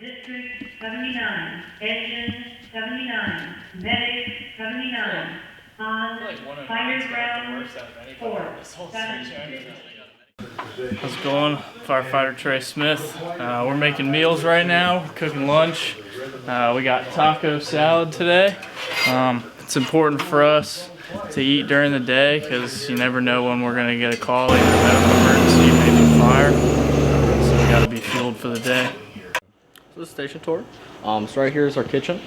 District 79, Engine 79, Medic 79, on Fire Ground 4. How's it going? Firefighter Trey Smith. We're making meals right now, cooking lunch. We got taco salad today. It's important for us to eat during the day because you never know when we're going to get a call, either medical emergency, maybe fire. So we got to be fueled for the day. So this is station tour. So right here is our kitchen.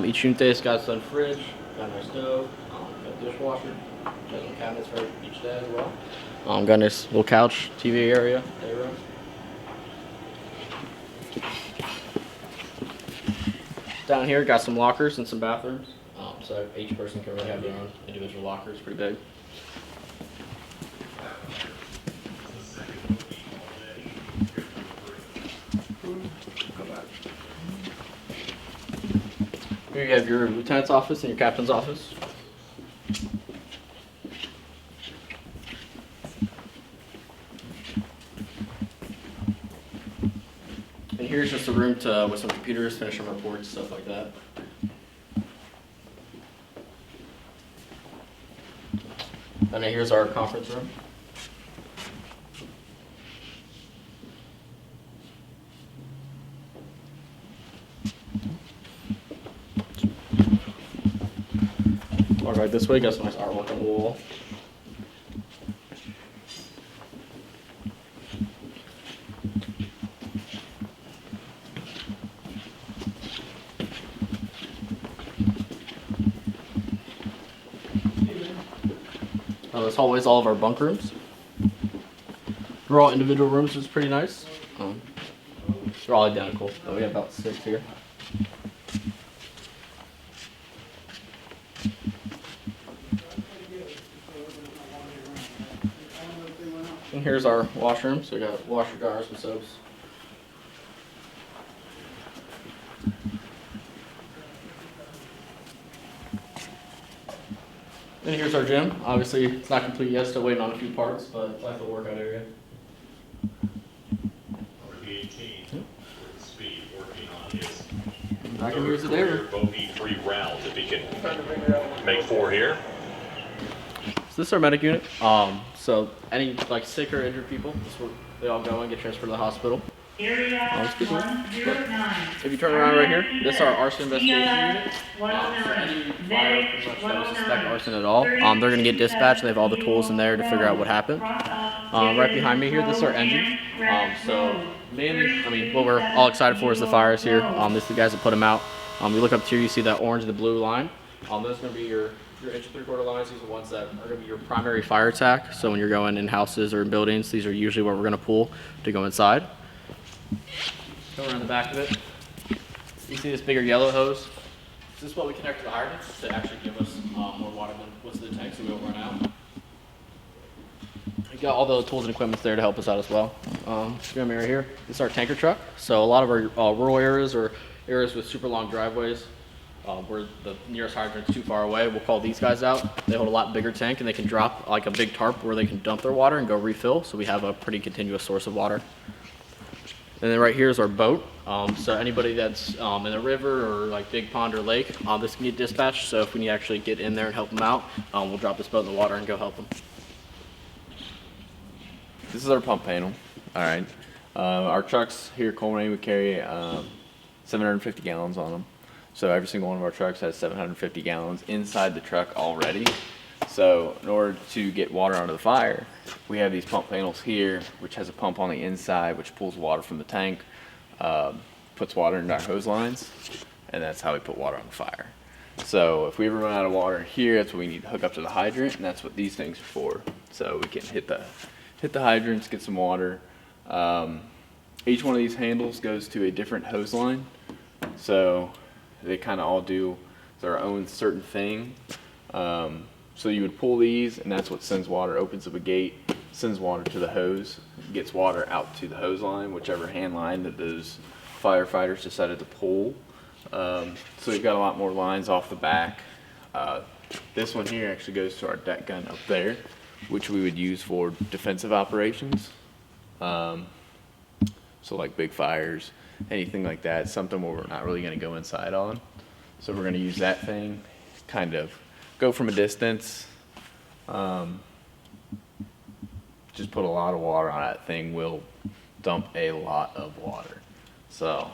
Each unit has got its own fridge, got a nice stove, got a dishwasher, got some cabinets for each day as well. Got a nice little couch, TV area, day room. Down here, got some lockers and some bathrooms. So each person can really have their own individual lockers, pretty big. Here you have your lieutenant's office and your captain's office. And here's just a room with some computers, finish some reports, stuff like that. And then here's our conference room. Walk right this way, got some nice artwork on the wall. This hallway is all of our bunk rooms. They're all individual rooms, which is pretty nice. They're all identical, but we have about 6 here. And here's our washroom, so we got washer, dryers, and soaps. And here's our gym. Obviously, it's not complete yet, still waiting on a few parts, but it's like the workout area. Speed working on his I can use it there. bogey 3 rounds if he can make 4 here. So this is our medic unit. So any like sick or injured people, this is where they all go and get transferred to the hospital. Area 109. If you turn around right here, this is our arson investigation unit. For 109. any fire Medic pretty much no 109. suspect arson at all, they're going to get dispatched. They have all the tools in there to figure out what happened. Right behind me here, this is our engine. So mainly, I mean, what we're all excited for is the fires here. This is the guys that put them out. You look up here, you see that orange and the blue line. Those are going to be your inch and 3/4 lines. These are the ones that are going to be your primary fire attack. So when you're going in houses or in buildings, these are usually what we're going to pull to go inside. Go around the back of it. You see this bigger yellow hose? This is what we connect to the hydrants to actually give us more water than what's in the tank so we don't run out. We got all the tools and equipment there to help us out as well. Come right here. This is our tanker truck. So a lot of our rural areas or areas with super long driveways where the nearest hydrant's too far away, we'll call these guys out. They hold a lot bigger tank and they can drop like a big tarp where they can dump their water and go refill. So we have a pretty continuous source of water. And then right here is our boat. So anybody that's in a river or like big pond or lake, this can get dispatched. So if we need to actually get in there and help them out, we'll drop this boat in the water and go help them. This is our pump panel. All right. Our trucks here at Colerain, we carry 750 gallons on them. So every single one of our trucks has 750 gallons inside the truck already. So in order to get water onto the fire, we have these pump panels here, which has a pump on the inside, which pulls water from the tank, puts water into our hose lines, and that's how we put water on the fire. So if we ever run out of water here, that's what we need to hook up to the hydrant, and that's what these things are for. So we can hit the hydrants, get some water. Each one of these handles goes to a different hose line, so they kind of all do their own certain thing. So you would pull these, and that's what sends water, opens up a gate, sends water to the hose, gets water out to the hose line, whichever hand line that those firefighters decided to pull. So we've got a lot more lines off the back. This one here actually goes to our deck gun up there, which we would use for defensive operations. So like big fires, anything like that. Something where we're not really going to go inside on. So we're going to use that thing, kind of go from a distance. Just put a lot of water on that thing. Will dump a lot of water. So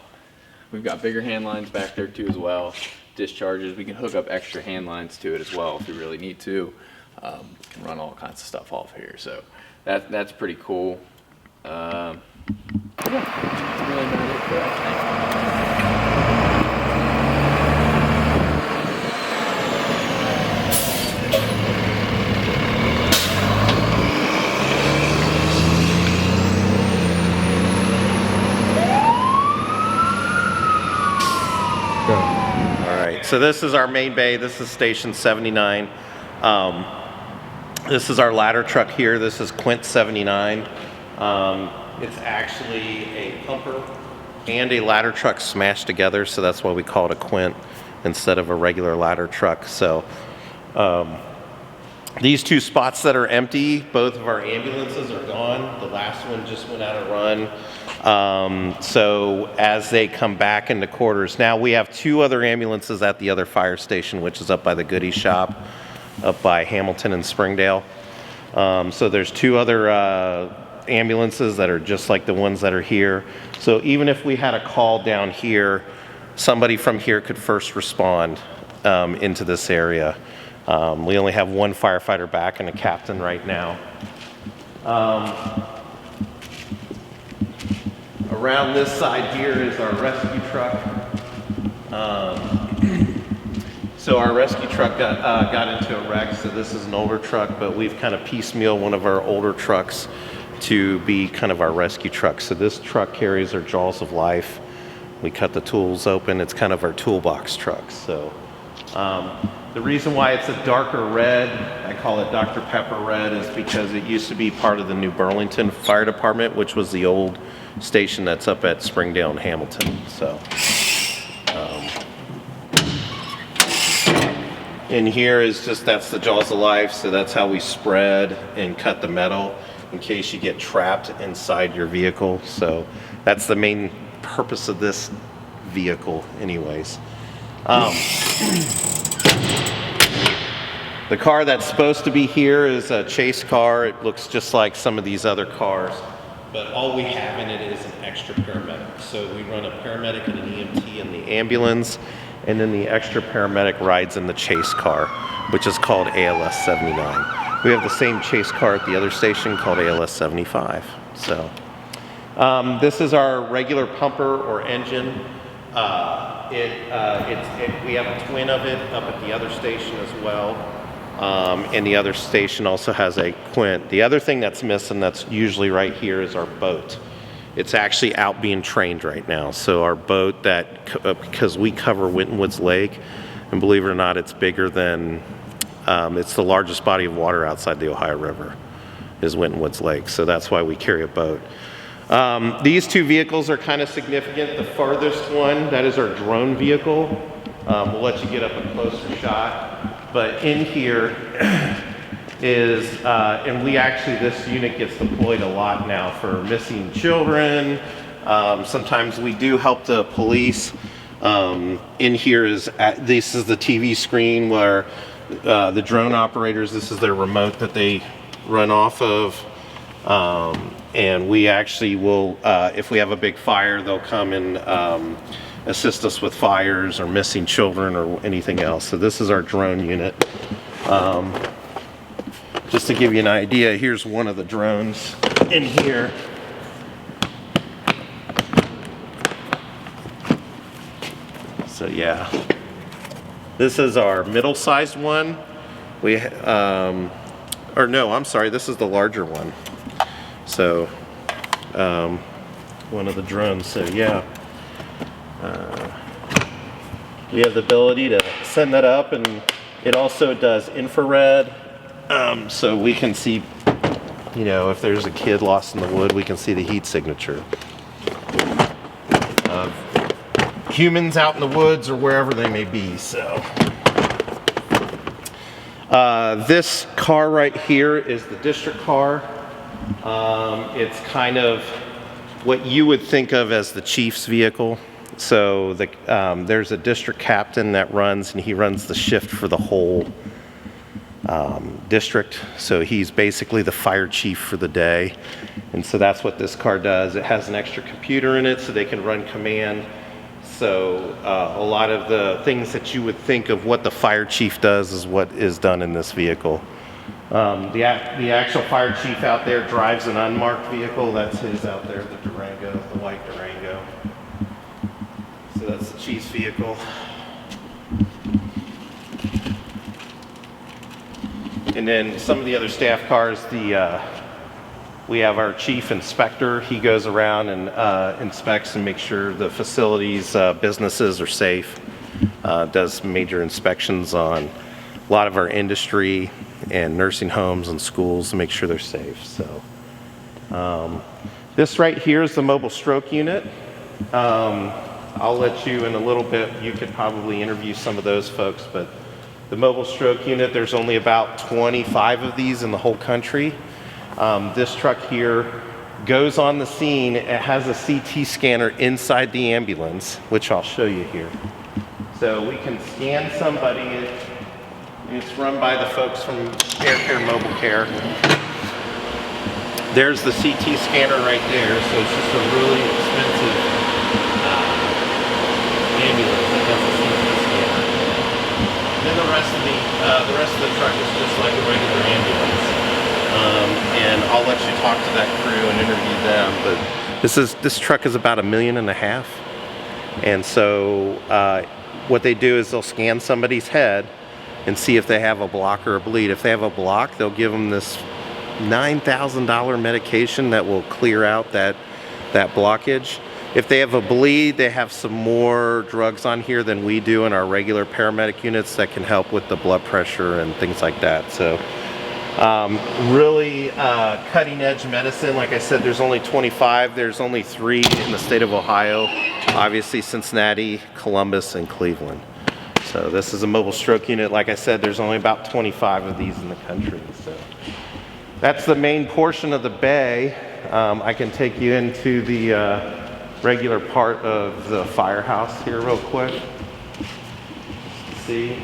we've got bigger hand lines back there too as well. Discharges. We can hook up extra hand lines to it as well if we really need to. Can run all kinds of stuff off here. So that's pretty cool. Yeah, that's really about it for that thing. So this is our main bay. This is station 79. This is our ladder truck here. This is Quint 79. It's actually a pumper and a ladder truck smashed together, so that's why we call it a Quint instead of a regular ladder truck. So these two spots that are empty, both of our ambulances are gone. The last one just went out of run. So as they come back into quarters, now we have two other ambulances at the other fire station, which is up by the Goody Shop, up by Hamilton and Springdale. So there's two other ambulances that are just like the ones that are here. So even if we had a call down here, somebody from here could first respond into this area. We only have one firefighter back and a captain right now. Around this side here is our rescue truck. So our rescue truck got into a wreck, so this is an older truck, but we've kind of piecemeal one of our older trucks to be kind of our rescue truck. So this truck carries our jaws of life. We cut the tools open. It's kind of our toolbox truck. So the reason why it's a darker red, I call it Dr. Pepper red, is because it used to be part of the New Burlington Fire Department, which was the old station that's up at Springdale and Hamilton. So in here is just, that's the jaws of life, so that's how we spread and cut the metal in case you get trapped inside your vehicle. So that's the main purpose of this vehicle anyways. The car that's supposed to be here is a chase car. It looks just like some of these other cars, but all we have in it is an extra paramedic. So we run a paramedic and an EMT in the ambulance, and then the extra paramedic rides in the chase car, which is called ALS 79. We have the same chase car at the other station called ALS 75. So this is our regular pumper or engine. We have a twin of it up at the other station as well. And the other station also has a Quint. The other thing that's missing that's usually right here is our boat. It's actually out being trained right now. So our boat because we cover Winton Woods Lake, and believe it or not, it's bigger than, it's the largest body of water outside the Ohio River, is Winton Woods Lake. So that's why we carry a boat. These two vehicles are kind of significant. The farthest one, that is our drone vehicle. We'll let you get up a closer shot. But in here is, and this unit gets deployed a lot now for missing children. Sometimes we do help the police. In here this is the TV screen where the drone operators, this is their remote that they run off of. And we actually will, if we have a big fire, they'll come and assist us with fires or missing children or anything else. So this is our drone unit. Just to give you an idea, here's one of the drones in here. So yeah, this is our middle-sized one. This is the larger one. So one of the drones. So yeah. We have the ability to send that up, and it also does infrared, so we can see, if there's a kid lost in the wood, we can see the heat signature of humans out in the woods or wherever they may be. So this car right here is the district car. It's kind of what you would think of as the chief's vehicle. So there's a district captain that runs, and he runs the shift for the whole district. So he's basically the fire chief for the day. And so that's what this car does. It has an extra computer in it so they can run command. So a lot of the things that you would think of what the fire chief does is what is done in this vehicle. The actual fire chief out there drives an unmarked vehicle. That's his out there, the Durango, the white Durango. So that's the chief's vehicle. And then some of the other staff cars, we have our chief inspector. He goes around and inspects and makes sure the facilities, businesses are safe. Does major inspections on a lot of our industry and nursing homes and schools to make sure they're safe. So this right here is the mobile stroke unit. I'll let you in a little bit, you could probably interview some of those folks, but the mobile stroke unit, there's only about 25 of these in the whole country. This truck here goes on the scene. It has a CT scanner inside the ambulance, which I'll show you here. So we can scan somebody. It's run by the folks from Air Care Mobile Care. There's the CT scanner right there. So it's just a really expensive ambulance that has a CT scanner. Then the rest of the truck is just like a regular ambulance. And I'll let you talk to that crew and interview them. But this truck is about $1.5 million. And so what they do is they'll scan somebody's head and see if they have a block or a bleed. If they have a block, they'll give them this $9,000 medication that will clear out that blockage. If they have a bleed, they have some more drugs on here than we do in our regular paramedic units that can help with the blood pressure and things like that. So really cutting edge medicine. Like I said, there's only 25. There's only 3 in the state of Ohio. Obviously Cincinnati, Columbus, and Cleveland. So this is a mobile stroke unit. Like I said, there's only about 25 of these in the country. So that's the main portion of the bay. I can take you into the regular part of the firehouse here real quick. See?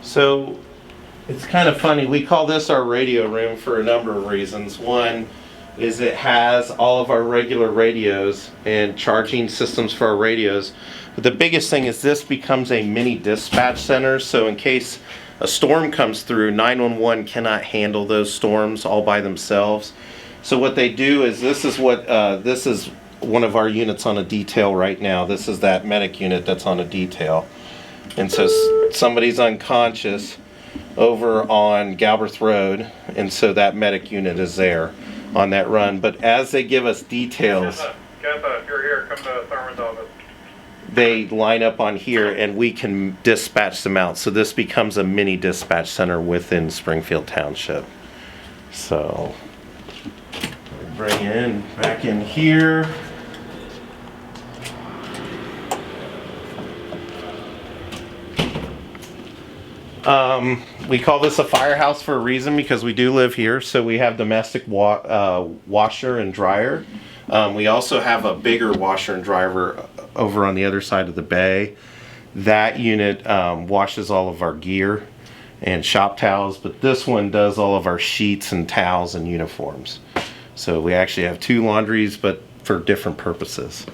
So it's kind of funny. We call this our radio room for a number of reasons. One is it has all of our regular radios and charging systems for our radios. But the biggest thing is this becomes a mini dispatch center. So in case a storm comes through, 911 cannot handle those storms all by themselves. So what they do is this is one of our units on a detail right now. This is that medic unit that's on a detail. And so somebody's unconscious over on Galbraith Road, and so that medic unit is there on that run. But as they give us details, if you're here, come to Thurman's office. They line up on here and we can dispatch them out. So this becomes a mini dispatch center within Springfield Township. So bring in back in here. We call this a firehouse for a reason because we do live here. So we have domestic washer and dryer. We also have a bigger washer and dryer over on the other side of the bay. That unit washes all of our gear and shop towels, but this one does all of our sheets and towels and uniforms. So we actually have 2 laundries, but for different purposes.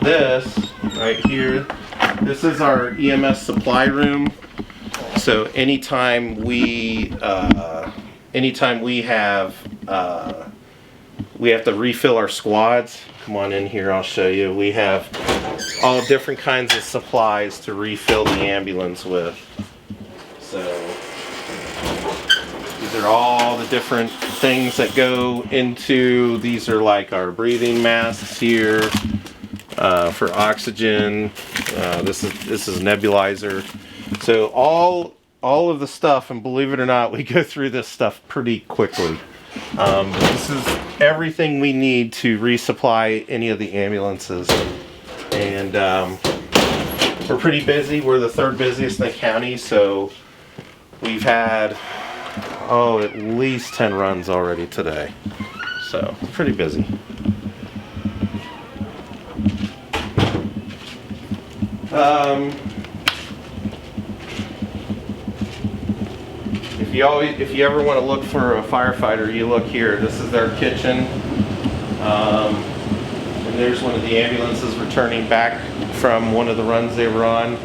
This right here, this is our EMS supply room. So anytime we have to refill our squads, come on in here, I'll show you. We have all different kinds of supplies to refill the ambulance with. So these are all the different things that go into, these are like our breathing masks here for oxygen. This is a nebulizer. So all of the stuff, and believe it or not, we go through this stuff pretty quickly. This is everything we need to resupply any of the ambulances. And we're pretty busy. We're the third busiest in the county, so we've had, at least 10 runs already today. So, pretty busy. If you ever want to look for a firefighter, you look here. This is their kitchen. And there's one of the ambulances returning back from one of the runs they were on.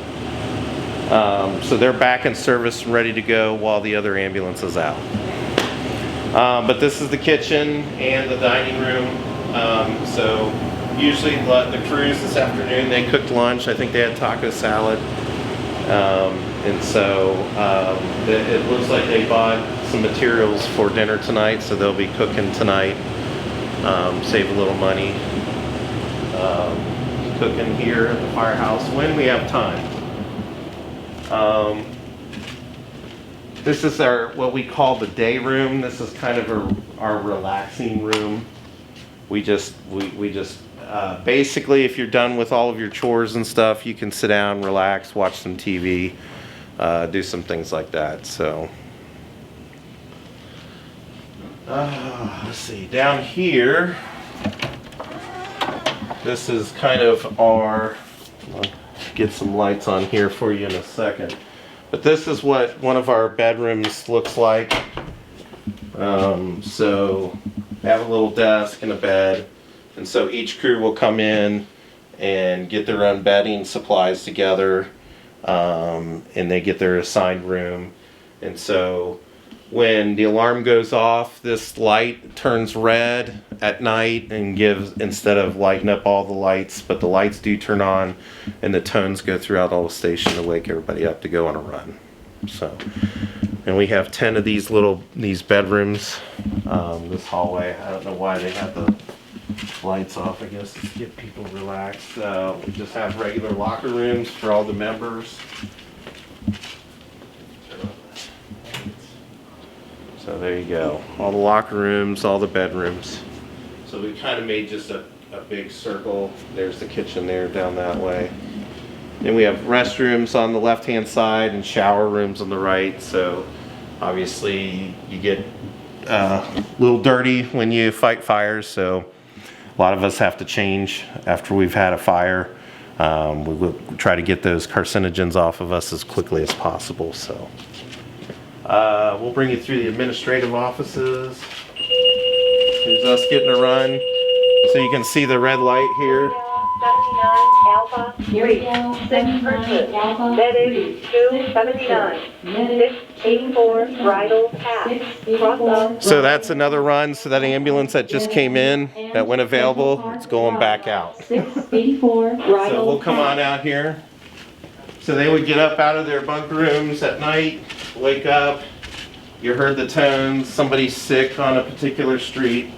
So they're back in service, ready to go while the other ambulance is out. But this is the kitchen and the dining room. So usually the crews this afternoon, they cooked lunch. I think they had taco salad. And so it looks like they bought some materials for dinner tonight, so they'll be cooking tonight. Save a little money. Cooking here at the firehouse when we have time. This is what we call the day room. This is kind of our relaxing room. We just basically, if you're done with all of your chores and stuff, you can sit down, relax, watch some TV, do some things like that. So, let's see, down here, this is kind of I'll get some lights on here for you in a second. But this is what one of our bedrooms looks like. So they have a little desk and a bed. And so each crew will come in and get their own bedding supplies together, and they get their assigned room. And so when the alarm goes off, this light turns red at night and instead of lighting up all the lights, but the lights do turn on and the tones go throughout all the station to wake everybody up to go on a run. So, and we have 10 of these bedrooms, this hallway. I don't know why they have the lights off, I guess to get people relaxed. We just have regular locker rooms for all the members. So there you go. All the locker rooms, all the bedrooms. So we kind of made just a big circle. There's the kitchen there down that way. Then we have restrooms on the left-hand side and shower rooms on the right. So obviously you get a little dirty when you fight fires. So a lot of us have to change after we've had a fire. We will try to get those carcinogens off of us as quickly as possible. So we'll bring you through the administrative offices. Here's us getting a run. So you can see the red light here. 79 Alpha 3, 6 Purchase, Medic 279, 684 Bridle Path, cross off. So that's another run. So that ambulance that just came in, that went available, it's going back out. 684 Bridle. So we'll come on out here. So they would get up out of their bunk rooms at night, wake up, you heard the tones, somebody's sick on a particular street.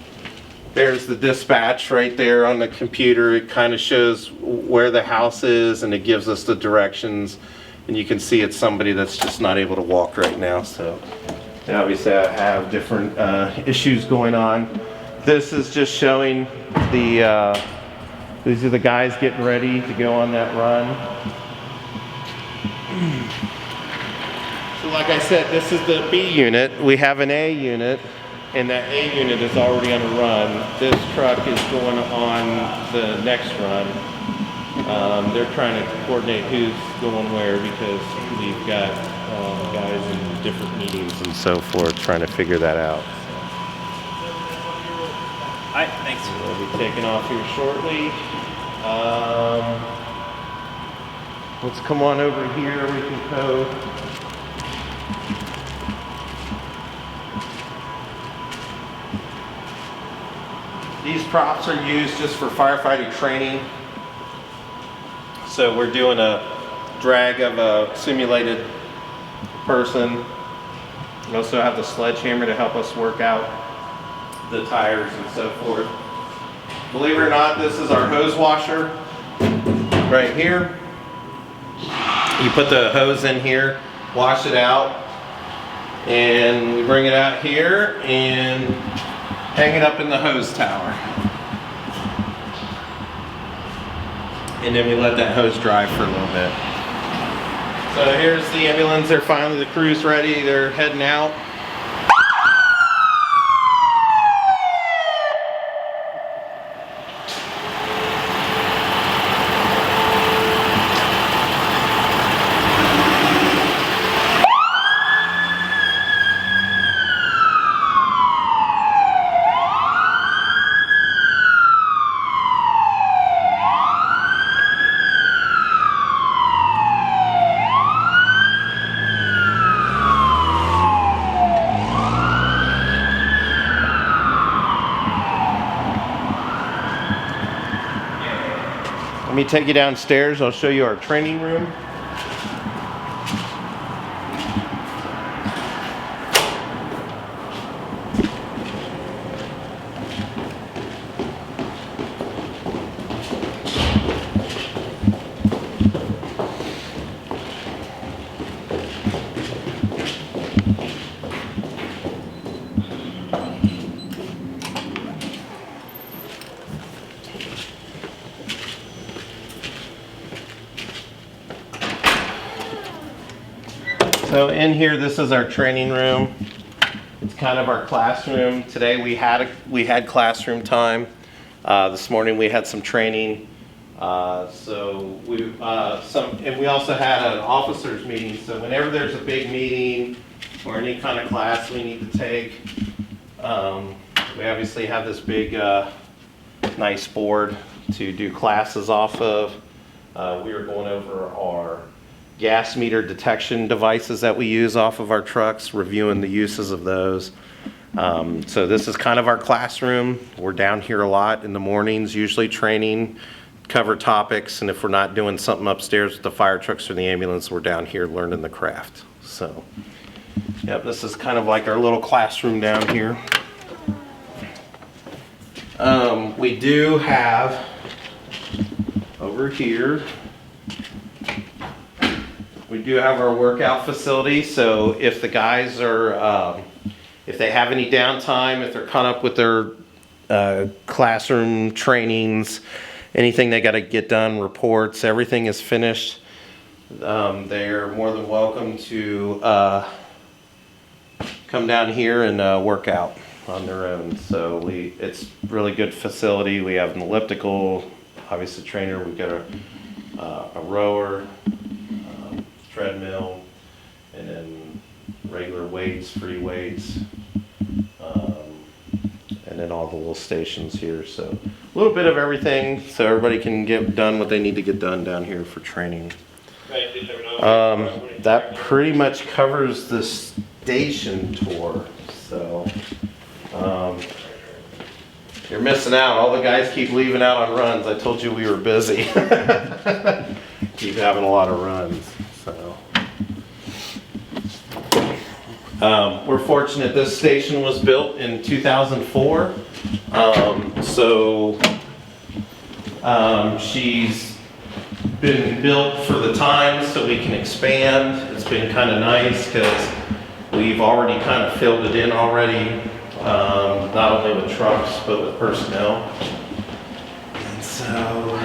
There's the dispatch right there on the computer. It kind of shows where the house is and it gives us the directions. And you can see it's somebody that's just not able to walk right now. So they obviously have different issues going on. This is just showing these are the guys getting ready to go on that run. So like I said, this is the B unit. We have an A unit. And that A unit is already on a run. This truck is going on the next run. They're trying to coordinate who's going where because we've got guys in different meetings and so forth trying to figure that out. All right, thanks. We'll be taking off here shortly. Let's come on over here. We can go. These props are used just for firefighting training. So we're doing a drag of a simulated person. We also have the sledgehammer to help us work out the tires and so forth. Believe it or not, this is our hose washer right here. You put the hose in here, wash it out, and we bring it out here and hang it up in the hose tower. and then we let that hose dry for a little bit. So here's the ambulance. They're finally, the crew's ready. They're heading out. Let me take you downstairs. I'll show you our training room. So in here, this is our training room. It's kind of our classroom. Today we had classroom time. This morning we had some training. And we also had an officers meeting. So whenever there's a big meeting or any kind of class we need to take, we obviously have this big, nice board to do classes off of. We were going over our gas meter detection devices that we use off of our trucks, reviewing the uses of those. So this is kind of our classroom. We're down here a lot in the mornings, usually training, cover topics, and if we're not doing something upstairs with the fire trucks or the ambulance, we're down here learning the craft. So, yep, this is kind of like our little classroom down here. We do have over here, we do have our workout facility, so if the guys are, if they have any downtime, if they're caught up with their classroom trainings, anything they got to get done, reports, everything is finished, they're more than welcome to come down here and work out on their own. So it's really good facility. We have an elliptical, obviously trainer, we've got a rower, treadmill, and then regular weights, free weights, and then all the little stations here. So a little bit of everything so everybody can get done what they need to get done down here for training. That pretty much covers the station tour. So you're missing out. All the guys keep leaving out on runs. I told you we were busy. Keep having a lot of runs. So we're fortunate this station was built in 2004. She's been built for the time so we can expand. It's been kind of nice because we've already kind of filled it in already, not only with trucks but with personnel. And so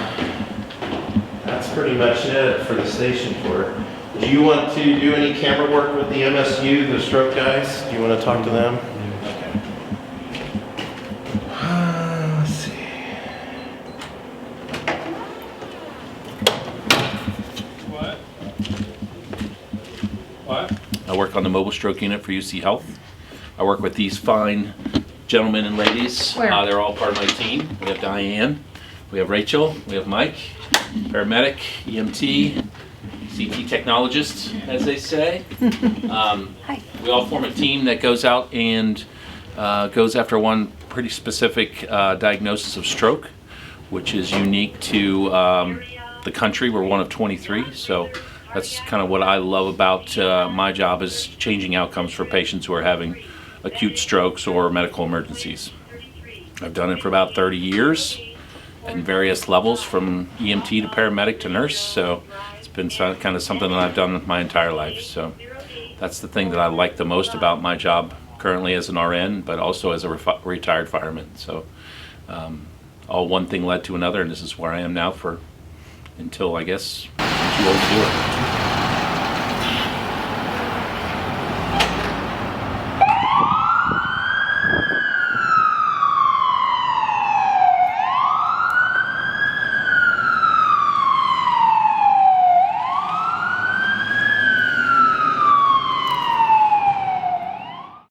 that's pretty much it for the station tour. Do you want to do any camera work with the MSU, the stroke guys? Do you want to talk to them? Okay. Let's see. What? I work on the mobile stroke unit for UC Health. I work with these fine gentlemen and ladies. They're all part of my team. We have Diane, we have Rachel, we have Mike, paramedic, EMT, CT technologist, as they say. We all form a team that goes out and goes after one pretty specific diagnosis of stroke, which is unique to the country. We're one of 23, so that's kind of what I love about my job, is changing outcomes for patients who are having acute strokes or medical emergencies. I've done it for about 30 years in various levels, from EMT to paramedic to nurse, so it's been kind of something that I've done my entire life. So that's the thing that I like the most about my job currently as an RN, but also as a retired fireman. So all one thing led to another, and this is where I am now for until I guess I'm too old to do it.